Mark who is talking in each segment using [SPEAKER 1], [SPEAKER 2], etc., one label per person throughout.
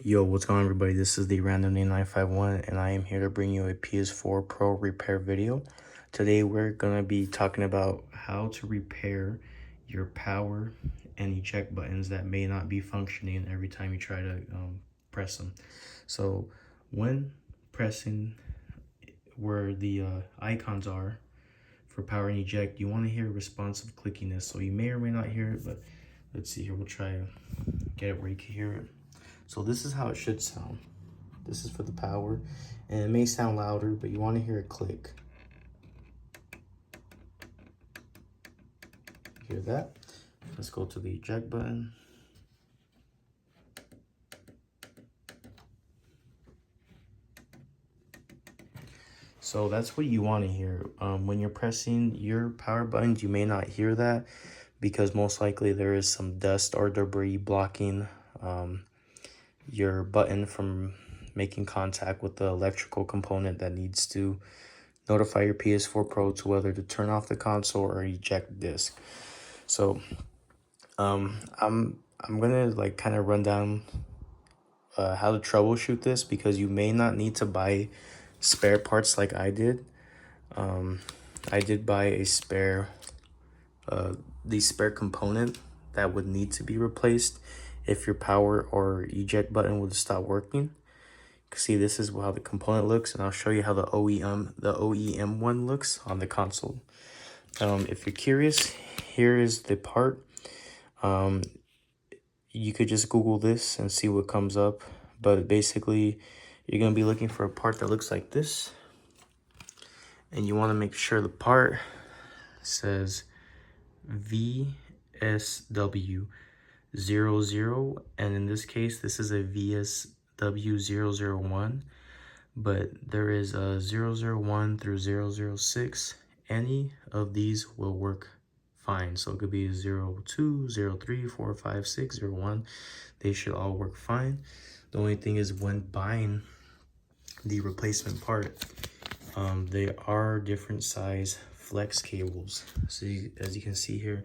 [SPEAKER 1] Yo, what's going on, everybody? This is the Random 951 and I am here to bring you a PS4 Pro repair video. Today we're going to be talking about how to repair your power and eject buttons that may not be functioning every time you try to press them. So when pressing where the icons are for power and eject, you want to hear responsive clickiness. So you may or may not hear it, but let's see here. We'll try to get it where you can hear it. So this is how it should sound. This is for the power, and it may sound louder, but you want to hear it click. Hear that? Let's go to the eject button. So that's what you want to hear. When you're pressing your power buttons, you may not hear that because most likely there is some dust or debris blocking your button from making contact with the electrical component that needs to notify your PS4 Pro to whether to turn off the console or eject the disc. So I'm gonna like kind of run down how to troubleshoot this, because you may not need to buy spare parts like I did. I did buy a spare the spare component that would need to be replaced if your power or eject button would stop working. See, this is how the component looks, and I'll show you how the OEM one looks on the console. If you're curious, here is the part. You could just Google this and see what comes up, but basically you're going to be looking for a part that looks like this, and you want to make sure the part says VSW00, and in this case this is a VSW001, but there is a 001 through 006. Any of these will work fine. So it could be 02, 03, 4, 5, 6, 01. They should all work fine. The only thing is, when buying the replacement part, they are different size flex cables. So as you can see here,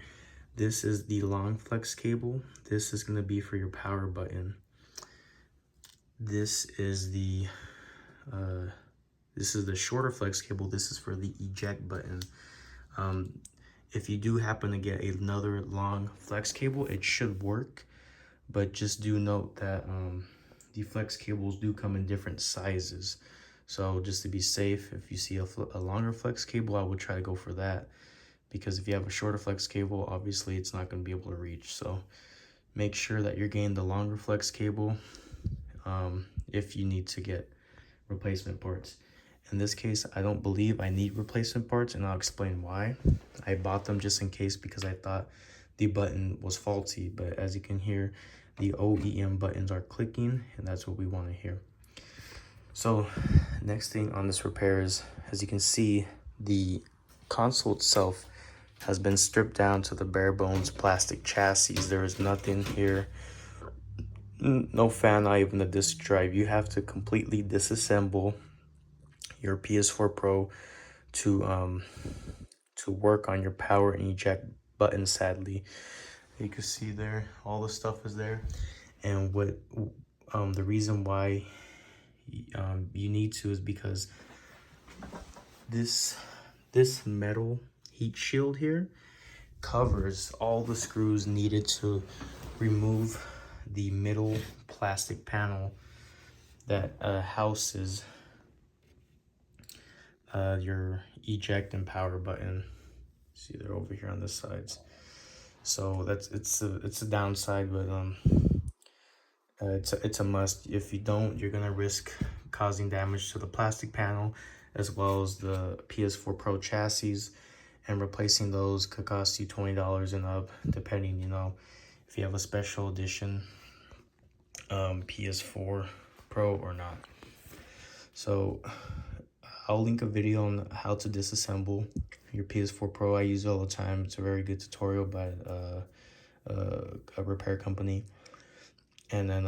[SPEAKER 1] this is the long flex cable. This is going to be for your power button. This is the shorter flex cable. This is for the eject button. If you do happen to get another long flex cable, it should work, but just do note that the flex cables do come in different sizes. So just to be safe, if you see a longer flex cable, I would try to go for that, because if you have a shorter flex cable, obviously it's not going to be able to reach. So make sure that you're getting the longer flex cable if you need to get replacement parts. In this case, I don't believe I need replacement parts, and I'll explain why. I bought them just in case because I thought the button was faulty, but as you can hear, the OEM buttons are clicking, and that's what we want to hear. So next thing on this repair is, as you can see, the console itself has been stripped down to the bare bones plastic chassis. There is nothing here, no fan, not even the disk drive. You have to completely disassemble your PS4 Pro to work on your power and eject button. Sadly, you can see there all the stuff is there, and what the reason why you need to is because this metal heat shield here covers all the screws needed to remove the middle plastic panel that houses your eject and power button. See, they're over here on the sides. So it's a downside, but it's a must. If you don't, you're gonna risk causing damage to the plastic panel as well as the PS4 Pro chassis, and replacing those could cost you $20 and up, depending, if you have a special edition PS4 Pro or not. So I'll link a video on how to disassemble your PS4 Pro. I use it all the time. It's a very good tutorial by a repair company. And then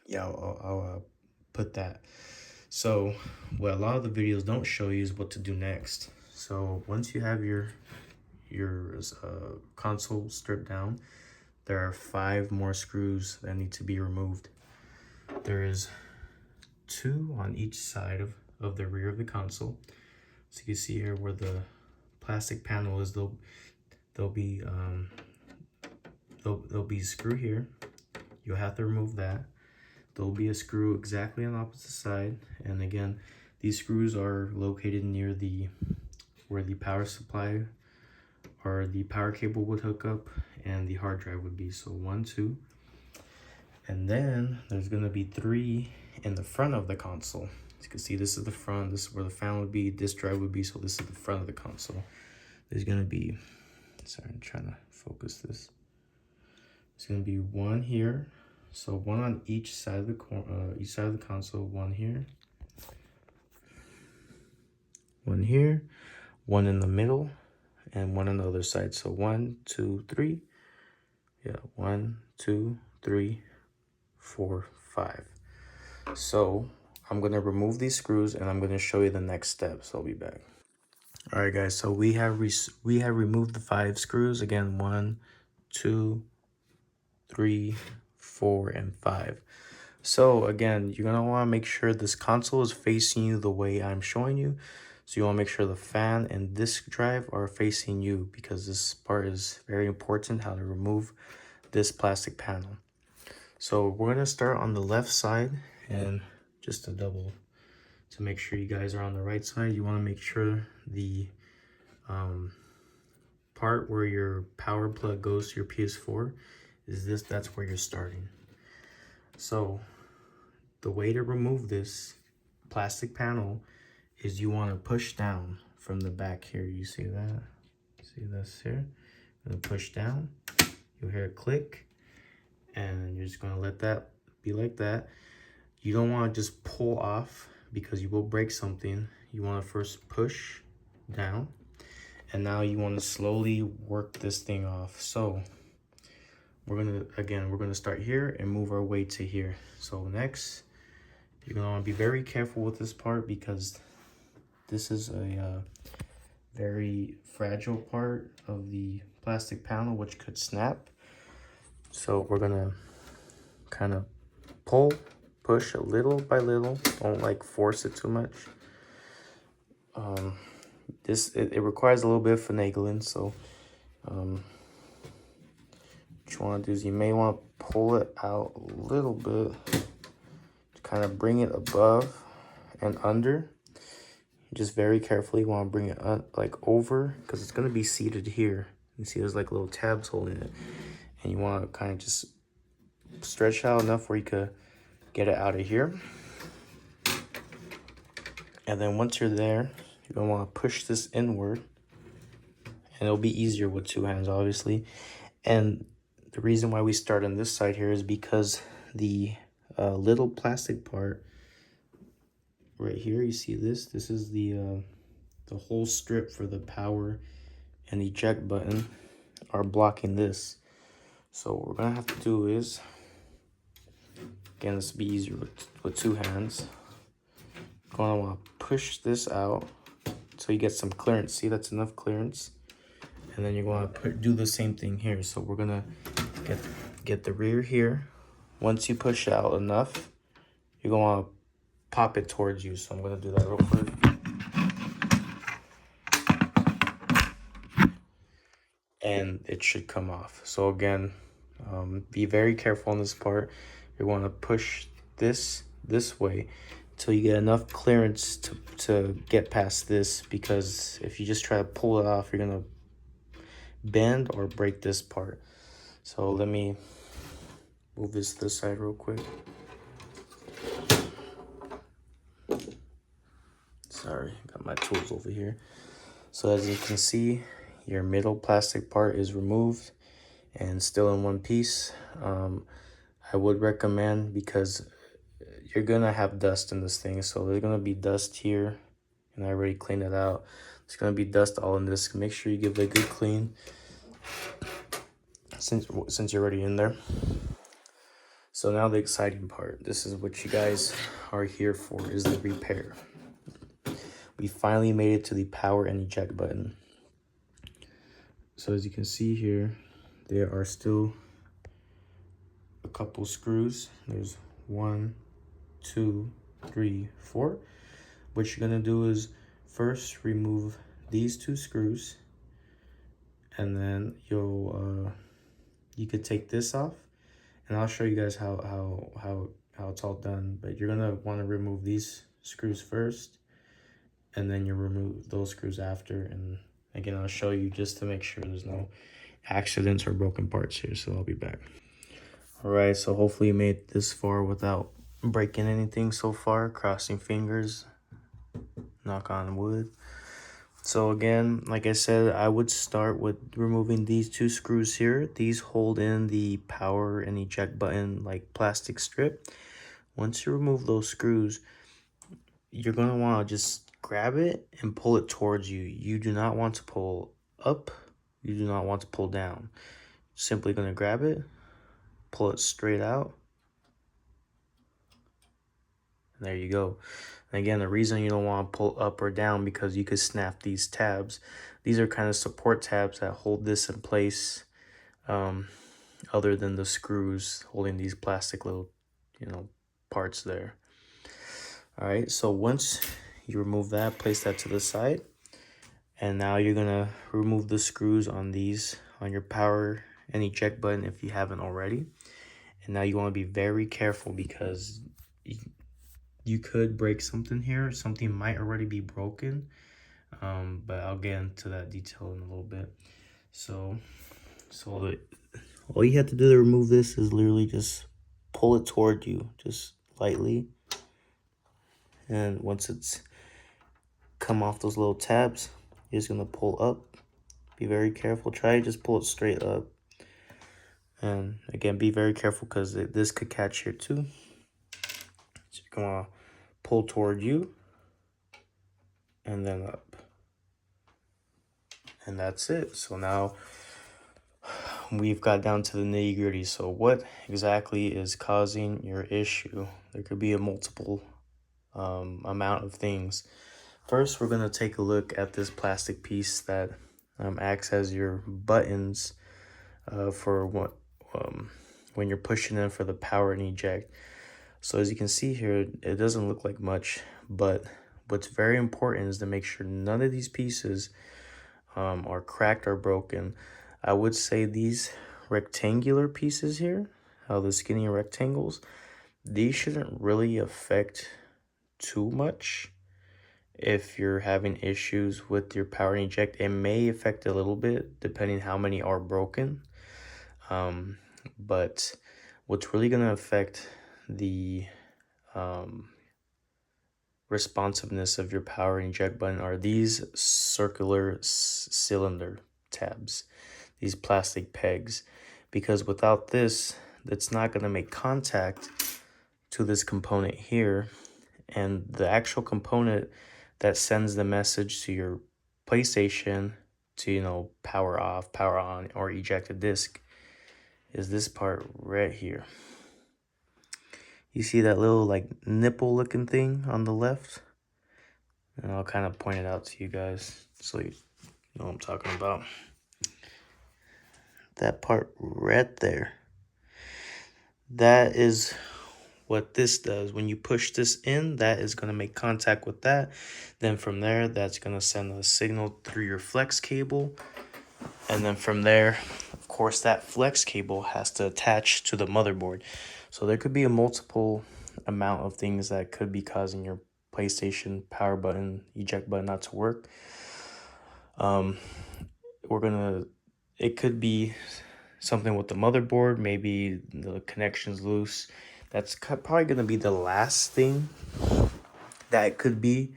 [SPEAKER 1] yeah, I'll put that. So what a lot of the videos don't show you is what to do next. So once you have your console stripped down, there are 5 more screws that need to be removed. There is 2 on each side of the rear of the console. So you can see here where the plastic panel is, there'll be a screw here. You'll have to remove that. There'll be a screw exactly on the opposite side, and again, these screws are located near where the power supply or the power cable would hook up and the hard drive would be. So 1, 2, and then there's gonna be 3 in the front of the console. As you can see, this is the front, this is where the fan would be, this drive would be, so this is the front of the console. There's gonna be, sorry, I'm trying to focus this. There's gonna be 1 here, so 1 on each side of the console, 1 here, 1 here, 1 in the middle, and 1 on the other side. So 1, 2, 3. Yeah, 1, 2, 3, 4, 5. So I'm gonna remove these screws and I'm gonna show you the next step. So I'll be back. All right, guys. So we have removed the 5 screws. Again, 1, 2, 3, 4, and 5. So again, you're gonna want to make sure this console is facing you the way I'm showing you. So you want to make sure the fan and disk drive are facing you, because this part is very important, how to remove this plastic panel. So we're gonna start on the left side, and just to make sure you guys are on the right side, you want to make sure the part where your power plug goes to your PS4 is that's where you're starting. So the way to remove this plastic panel is you want to push down from the back here. You see that? See this here? I'm gonna push down. You'll hear a click, and you're just gonna let that be like that. You don't want to just pull off, because you will break something. You want to first push down, and now you want to slowly work this thing off. So we're gonna start here and move our way to here. So next, you're gonna want to be very careful with this part, because this is a very fragile part of the plastic panel, which could snap. So we're gonna kind of push a little by little. Don't like force it too much. It requires a little bit of finagling. So what you want to do is you may want to pull it out a little bit to kind of bring it above and under. Just very carefully want to bring it up, like over, because it's going to be seated here. You see there's like little tabs holding it, and you want to kind of just stretch out enough where you could get it out of here. And then once you're there, you're going to want to push this inward, and it'll be easier with 2 hands, obviously. And the reason why we start on this side here is because the little plastic part right here, you see this is the whole strip for the power and eject button are blocking this. So what we're gonna have to do is, again, this will be easier with 2 hands. You're gonna want to push this out so you get some clearance. See, that's enough clearance. And then you're going to do the same thing here. So we're gonna get the rear here. Once you push out enough, you're gonna want to pop it towards you. So I'm gonna do that real quick. And it should come off. So again, be very careful on this part. You want to push this way until you get enough clearance to get past this, because if you just try to pull it off, you're gonna bend or break this part. So let me move this to the side real quick. Sorry, got my tools over here. So as you can see, your middle plastic part is removed and still in one piece. I would recommend, because you're gonna have dust in this thing, so there's gonna be dust here, and I already cleaned it out. There's gonna be dust all in this. Make sure you give it a good clean since you're already in there. So now the exciting part. This is what you guys are here for, is the repair. We finally made it to the power and eject button. So as you can see here, there are still couple screws. There's 1, 2, 3, 4. What you're gonna do is first remove these 2 screws, and then you could take this off, and I'll show you guys how it's all done. But you're gonna want to remove these screws first, and then you remove those screws after. And again, I'll show you just to make sure there's no accidents or broken parts here. So I'll be back. All right, so hopefully you made this far without breaking anything so far. Crossing fingers, knock on wood. So again, like I said, I would start with removing these 2 screws here. These hold in the power and eject button like plastic strip. Once you remove those screws, you're gonna want to just grab it and pull it towards you. You do not want to pull up. You do not want to pull down. Simply gonna grab it, pull it straight out. And there you go. And again, the reason you don't want to pull up or down, because you could snap these tabs. These are kind of support tabs that hold this in place, other than the screws holding these plastic little, parts there. All right, so once you remove that, place that to the side. And now you're gonna remove the screws on your power and eject button if you haven't already. And now you want to be very careful, because you could break something here. Something might already be broken, but I'll get into that detail in a little bit. So all you have to do to remove this is literally just pull it toward you, just lightly. And once it's come off those little tabs, you're just gonna pull up. Be very careful. Try to just pull it straight up. And again, be very careful, because this could catch here too. So you're gonna pull toward you and then up. And that's it. So now we've got down to the nitty-gritty. So what exactly is causing your issue? There could be a multiple amount of things. First, we're going to take a look at this plastic piece that acts as your buttons for when you're pushing in for the power and eject. So as you can see here, it doesn't look like much, but what's very important is to make sure none of these pieces are cracked or broken. I would say these rectangular pieces here, the skinny rectangles, these shouldn't really affect too much. If you're having issues with your power and eject, it may affect a little bit depending how many are broken. But what's really going to affect the responsiveness of your power and eject button are these circular cylinder tabs, these plastic pegs, because without this, it's not going to make contact to this component here, and the actual component that sends the message to your PlayStation to power off, power on, or eject a disc is this part right here. You see that little like nipple looking thing on the left? And I'll kind of point it out to you guys so you know what I'm talking about. That part right there. That is what this does. When you push this in, that is going to make contact with that. Then from there, that's going to send a signal through your flex cable. And then from there, of course, that flex cable has to attach to the motherboard. So there could be a multiple amount of things that could be causing your PlayStation power button, eject button not to work. It could be something with the motherboard, maybe the connection's loose. That's probably gonna be the last thing that it could be.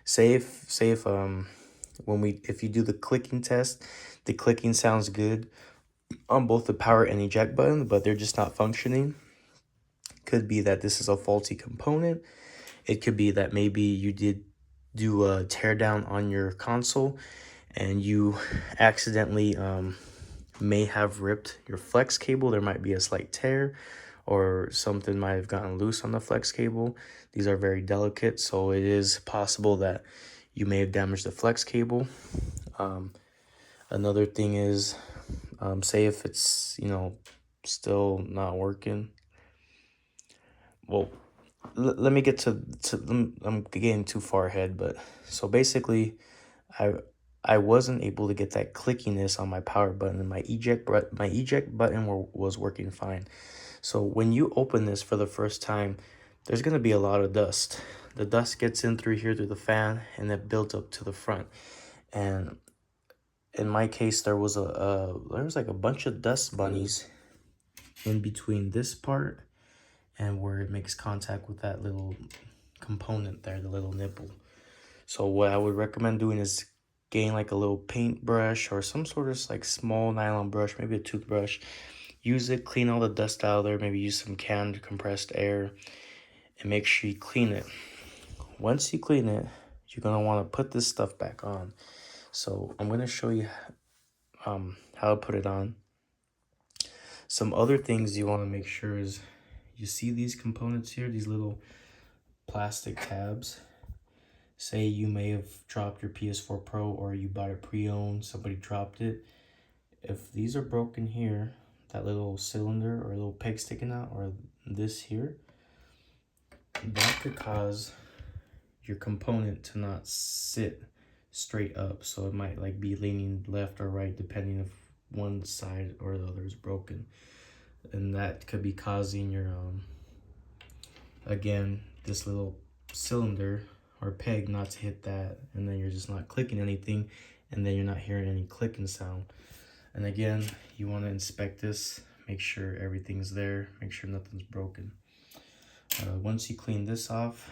[SPEAKER 1] Say if if you do the clicking test, the clicking sounds good on both the power and eject button, but they're just not functioning. Could be that this is a faulty component. It could be that maybe you did do a teardown on your console and you accidentally may have ripped your flex cable. There might be a slight tear or something might have gotten loose on the flex cable. These are very delicate, so it is possible that you may have damaged the flex cable. Another thing is, say if it's, still not working, well, let me get I'm getting too far ahead, but so basically, I I wasn't able to get that clickiness on my power button, and my eject button was working fine. So when you open this for the first time, there's gonna be a lot of dust. The dust gets in through here through the fan, and it builds up to the front. And in my case, there was like a bunch of dust bunnies in between this part and where it makes contact with that little component there, the little nipple. So what I would recommend doing is getting like a little paintbrush or some sort of like small nylon brush, maybe a toothbrush. Use it, clean all the dust out of there, maybe use some canned compressed air, and make sure you clean it. Once you clean it, you're gonna want to put this stuff back on. So I'm gonna show you how to put it on. Some other things you want to make sure is you see these components here, these little plastic tabs. Say you may have dropped your PS4 Pro or you bought it pre-owned, somebody dropped it. If these are broken here, that little cylinder or little peg sticking out, or this here, that could cause your component to not sit straight up. So it might like be leaning left or right depending if one side or the other is broken. And that could be causing your, again, this little cylinder or peg not to hit that, and then you're just not clicking anything, and then you're not hearing any clicking sound. And again, you want to inspect this, make sure everything's there, make sure nothing's broken. Once you clean this off,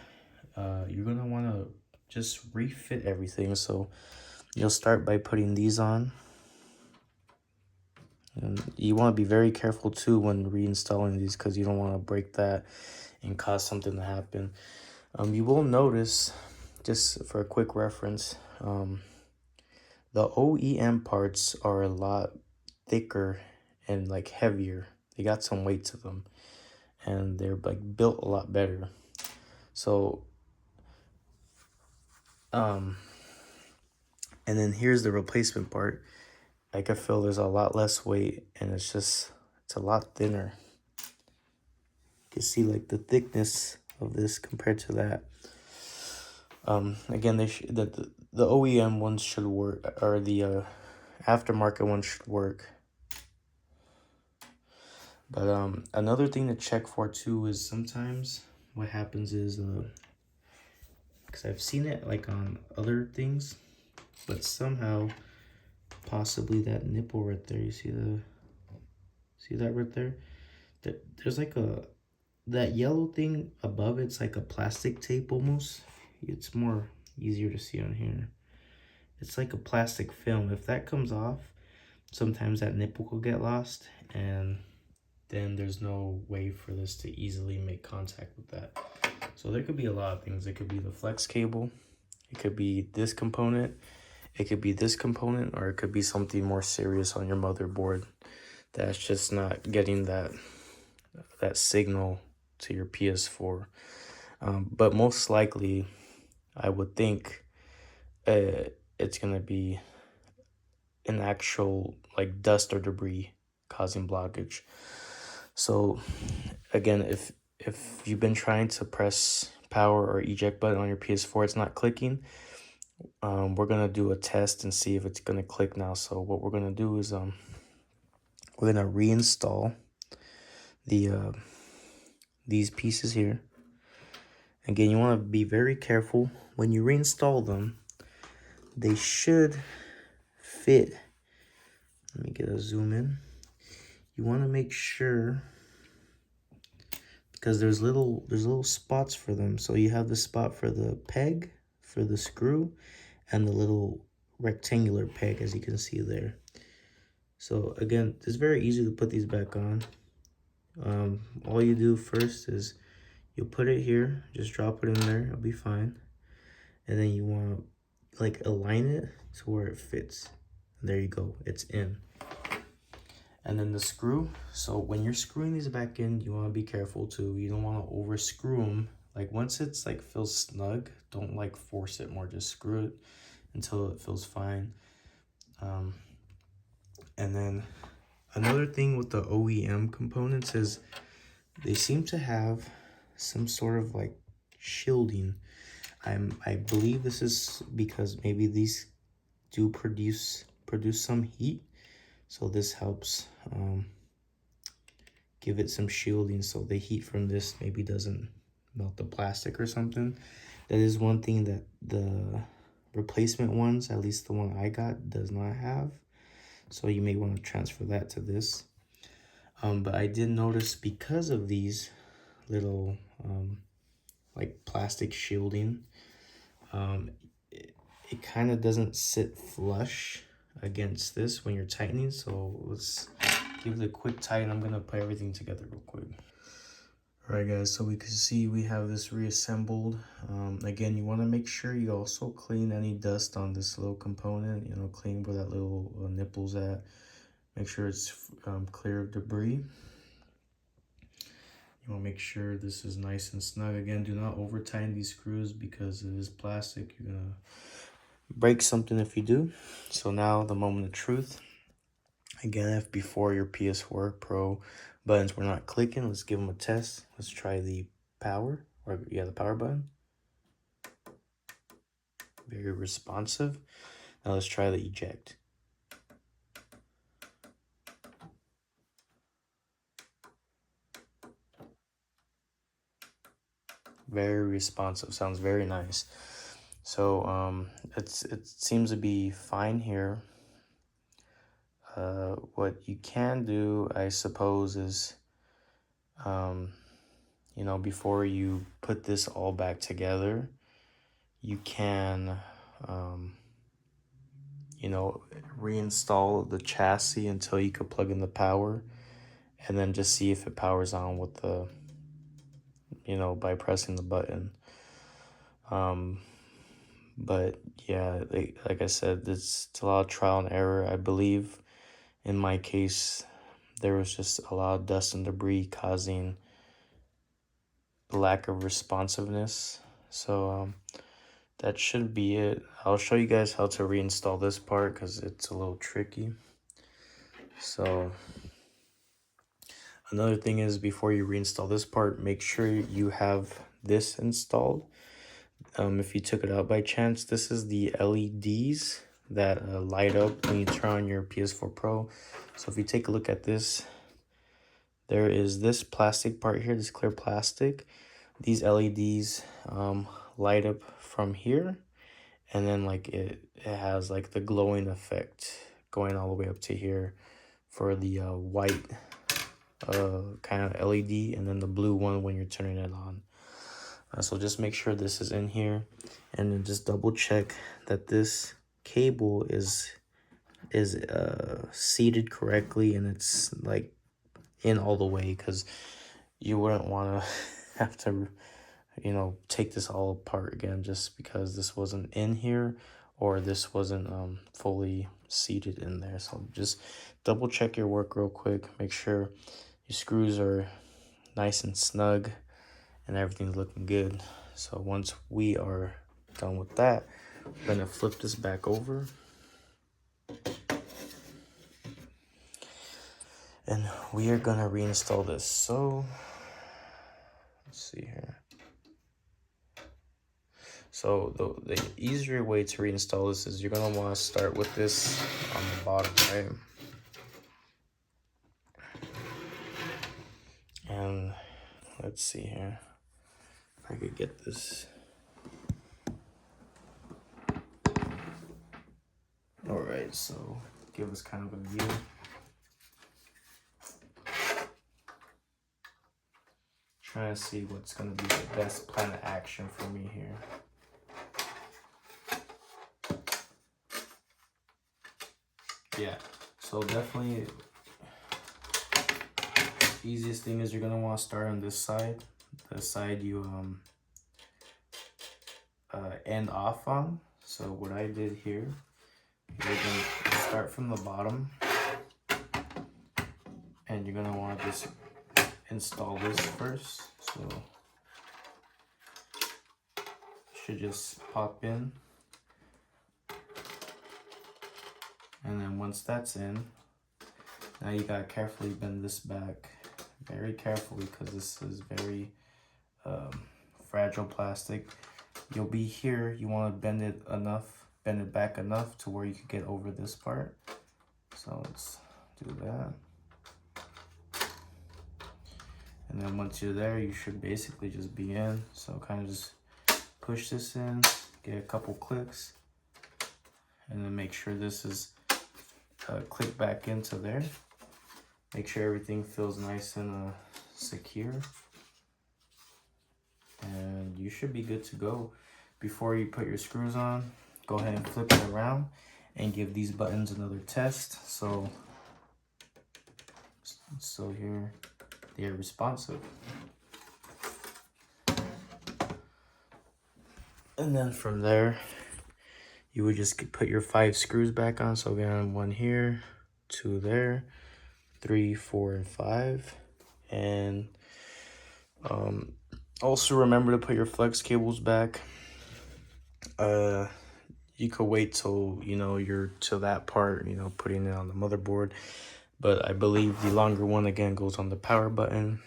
[SPEAKER 1] you're going to want to just refit everything. So you'll start by putting these on. And you want to be very careful too when reinstalling these, because you don't want to break that and cause something to happen. You will notice, just for a quick reference, the OEM parts are a lot thicker and like heavier. They got some weight to them, and they're like built a lot better. So, and then here's the replacement part. I can feel there's a lot less weight, and it's a lot thinner. You can see like the thickness of this compared to that. Again, the OEM ones should work, or the aftermarket ones should work. But another thing to check for too is sometimes what happens is, because I've seen it like on other things, but somehow possibly that nipple right there, you see that right there? There's like that yellow thing above it's like a plastic tape almost. It's more easier to see on here. It's like a plastic film. If that comes off, sometimes that nipple will get lost, and then there's no way for this to easily make contact with that. So there could be a lot of things. It could be the flex cable, it could be this component, it could be this component, or it could be something more serious on your motherboard that's just not getting that signal to your PS4. But most likely, I would think it's gonna be an actual like dust or debris causing blockage. So again, if you've been trying to press power or eject button on your PS4, it's not clicking, we're gonna do a test and see if it's gonna click now. So what we're gonna do is we're gonna reinstall the these pieces here. Again, you want to be very careful when you reinstall them. They should fit. Let me get a zoom in. You want to make sure, because there's little spots for them. So you have the spot for the peg, for the screw, and the little rectangular peg, as you can see there. So again, it's very easy to put these back on. All you do first is you'll put it here, just drop it in there, it'll be fine. And then you want to like align it to where it fits. There you go, it's in. And then the screw, so when you're screwing these back in, you want to be careful too. You don't want to over screw them. Like once it's like feels snug, don't like force it more, just screw it until it feels fine. And then another thing with the OEM components is they seem to have some sort of like shielding. I believe this is because maybe these do produce some heat, so this helps give it some shielding, so the heat from this maybe doesn't melt the plastic or something. That is one thing that the replacement ones, at least the one I got, does not have, so you may want to transfer that to this. But I did notice, because of these little like plastic shielding, it kind of doesn't sit flush against this when you're tightening. So let's give it a quick tighten. I'm gonna put everything together real quick. All right, guys, so we can see we have this reassembled. Again, you want to make sure you also clean any dust on this little component, you know, clean where that little nipple's at. Make sure it's clear of debris. You want to make sure this is nice and snug. Again, do not over tighten these screws because it is plastic. You're gonna break something if you do. So now the moment of truth. Again, if before your PS4 Pro buttons were not clicking, let's give them a test. Let's try the power, or yeah, the power button. Very responsive. Now let's try the eject. Very responsive, sounds very nice. So it seems to be fine here. What you can do, I suppose, is you know, before you put this all back together, you can you know, reinstall the chassis until you could plug in the power, and then just see if it powers on with the, you know, by pressing the button. But yeah, like I said, it's a lot of trial and error. I believe in my case, there was just a lot of dust and debris causing the lack of responsiveness. So that should be it. I'll show you guys how to reinstall this part because it's a little tricky. So another thing is, before you reinstall this part, make sure you have this installed. If you took it out by chance, this is the LEDs that light up when you turn on your PS4 Pro. So if you take a look at this, there is this plastic part here, this clear plastic. These LEDs light up from here, and then like it has like the glowing effect going all the way up to here for the white kind of LED, and then the blue one when you're turning it on. So just make sure this is in here, and then just double check that this cable is seated correctly and it's like in all the way, because you wouldn't want to have to, you know, take this all apart again just because this wasn't in here or this wasn't fully seated in there. So just double check your work real quick, make sure your screws are nice and snug and everything's looking good. So once we are done with that, we're gonna flip this back over, and we are gonna reinstall this. So let's see here. So the easier way to reinstall this is you're gonna want to start with this on the bottom, right? And let's see here if I could get this. All right, so give us kind of a view. Trying to see what's gonna be the best plan of action for me here. Yeah, so definitely the easiest thing is you're gonna want to start on this side, the side you end off on. So what I did here, you're gonna start from the bottom, and you're gonna want to just install this first. So should just pop in, and then once that's in, now you gotta carefully bend this back very carefully because this is very fragile plastic. You'll be here, you want to bend it back enough to where you can get over this part. So let's do that. And then once you're there, you should basically just be in. So kind of just push this in, get a couple clicks, and then make sure this is click back into there. Make sure everything feels nice and secure. And you should be good to go. Before you put your screws on, go ahead and flip it around and give these buttons another test. So here they are responsive. And then from there, you would just put your 5 screws back on. So again, 1 here, 2 there, 3, 4, and 5. And also remember to put your flex cables back. You could wait till, you're to that part, putting it on the motherboard. But I believe the longer one, again, goes on the power button.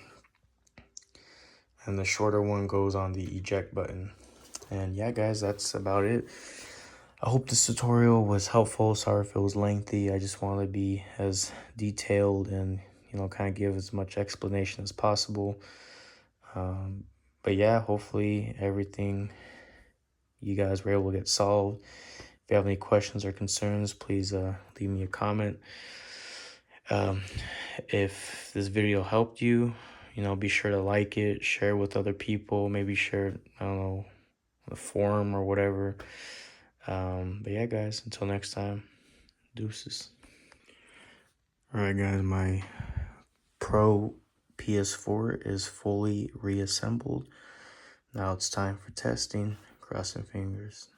[SPEAKER 1] And the shorter one goes on the eject button. And yeah, guys, that's about it. I hope this tutorial was helpful. Sorry if it was lengthy. I just wanted to be as detailed and, kind of give as much explanation as possible. But yeah, hopefully everything you guys were able to get solved. If you have any questions or concerns, please leave me a comment. If this video helped you, be sure to like it, share it with other people, maybe share it, I don't know, the forum or whatever. But yeah, guys, until next time, deuces. All right, guys, my Pro PS4 is fully reassembled. Now it's time for testing. Crossing fingers.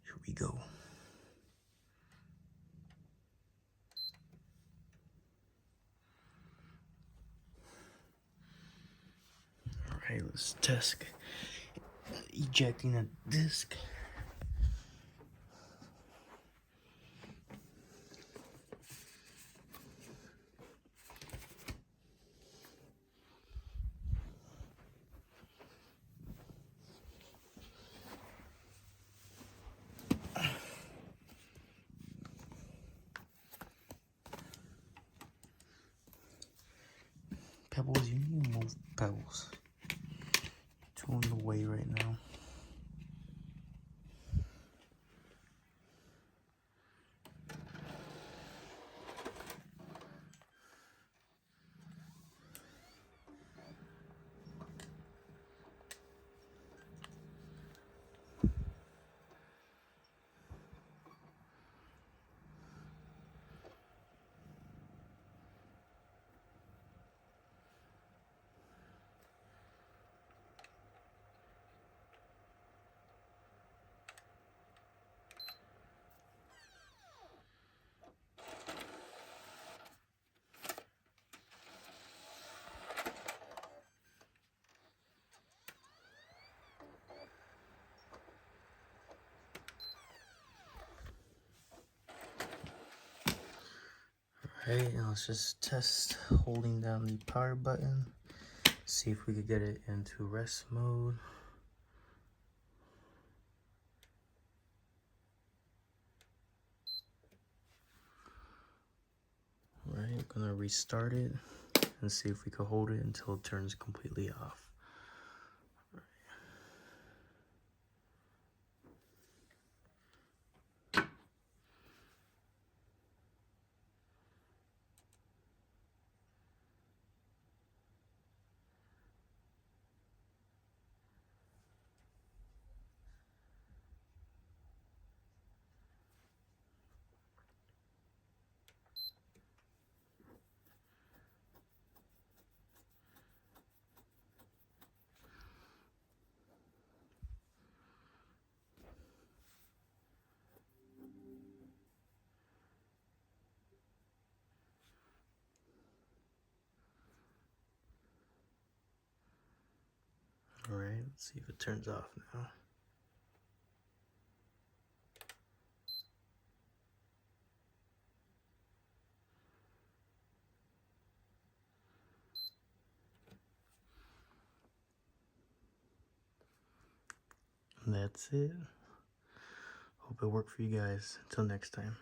[SPEAKER 1] Here we go. All right, let's test ejecting a disc. Pebbles, you need to move Pebbles. Two in the way right now. Alright, now let's just test holding down the power button. See if we could get it into rest mode. Alright, I'm gonna restart it and see if we can hold it until it turns completely off. Alright, let's see if it turns off now. that's it. Hope it worked for you guys. Until next time.